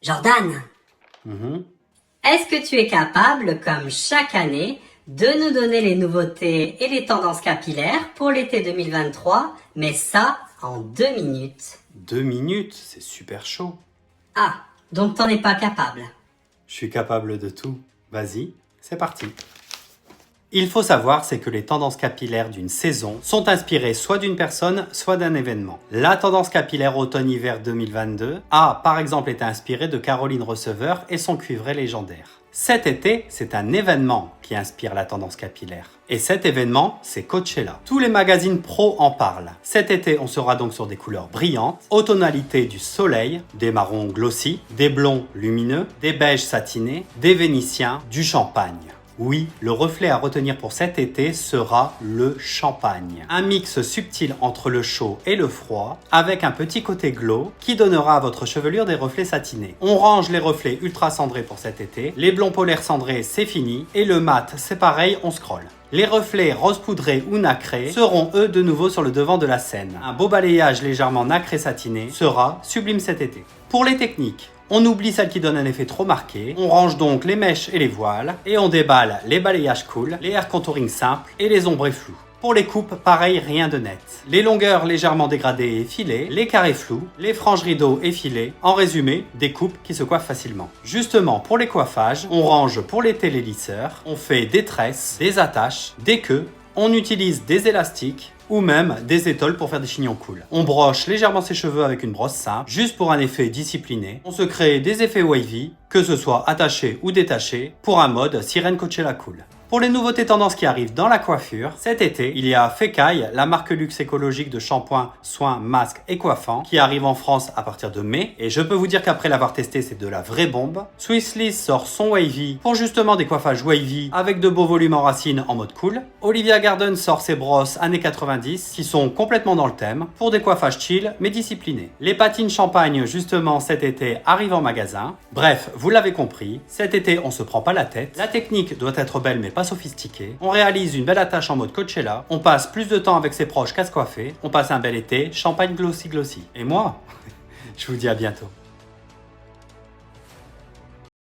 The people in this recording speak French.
Jordan, Mhm. est-ce que tu es capable, comme chaque année, de nous donner les nouveautés et les tendances capillaires pour l'été 2023, mais ça en 2 minutes? 2 minutes, c'est super chaud. Ah, donc t'en es pas capable. Je suis capable de tout. Vas-y, c'est parti. Il faut savoir, c'est que les tendances capillaires d'une saison sont inspirées soit d'une personne, soit d'un événement. La tendance capillaire automne-hiver 2022 a, par exemple, été inspirée de Caroline Receveur et son cuivré légendaire. Cet été, c'est un événement qui inspire la tendance capillaire. Et cet événement, c'est Coachella. Tous les magazines pro en parlent. Cet été, on sera donc sur des couleurs brillantes, aux tonalités du soleil, des marrons glossy, des blonds lumineux, des beiges satinés, des vénitiens, du champagne. Oui, le reflet à retenir pour cet été sera le champagne. Un mix subtil entre le chaud et le froid, avec un petit côté glow qui donnera à votre chevelure des reflets satinés. On range les reflets ultra cendrés pour cet été, les blonds polaires cendrés c'est fini, et le mat c'est pareil, on scrolle. Les reflets rose poudrés ou nacrés seront eux de nouveau sur le devant de la scène. Un beau balayage légèrement nacré satiné sera sublime cet été. Pour les techniques, on oublie celles qui donnent un effet trop marqué, on range donc les mèches et les voiles, et on déballe les balayages cool, les hair contouring simples et les ombrés flous. Pour les coupes, pareil, rien de net. Les longueurs légèrement dégradées et effilées, les carrés flous, les franges rideaux effilées, en résumé, des coupes qui se coiffent facilement. Justement, pour les coiffages, on range pour l'été les lisseurs, on fait des tresses, des attaches, des queues, on utilise des élastiques, ou même des étoiles pour faire des chignons cool. On broche légèrement ses cheveux avec une brosse simple, juste pour un effet discipliné. On se crée des effets wavy, que ce soit attachés ou détachés, pour un mode sirène Coachella cool. Pour les nouveautés tendances qui arrivent dans la coiffure, cet été, il y a Fekkai, la marque luxe écologique de shampoing, soins, masques et coiffants, qui arrive en France à partir de mai. Et je peux vous dire qu'après l'avoir testé, c'est de la vraie bombe. Swissly sort son wavy pour justement des coiffages wavy avec de beaux volumes en racines en mode cool. Olivia Garden sort ses brosses années 90 qui sont complètement dans le thème pour des coiffages chill mais disciplinés. Les patines champagne justement cet été arrivent en magasin. Bref, vous l'avez compris, cet été on se prend pas la tête. La technique doit être belle mais pas sophistiqué. On réalise une belle attache en mode Coachella. On passe plus de temps avec ses proches qu'à se coiffer. On passe un bel été, champagne glossy glossy. Et moi, je vous dis à bientôt.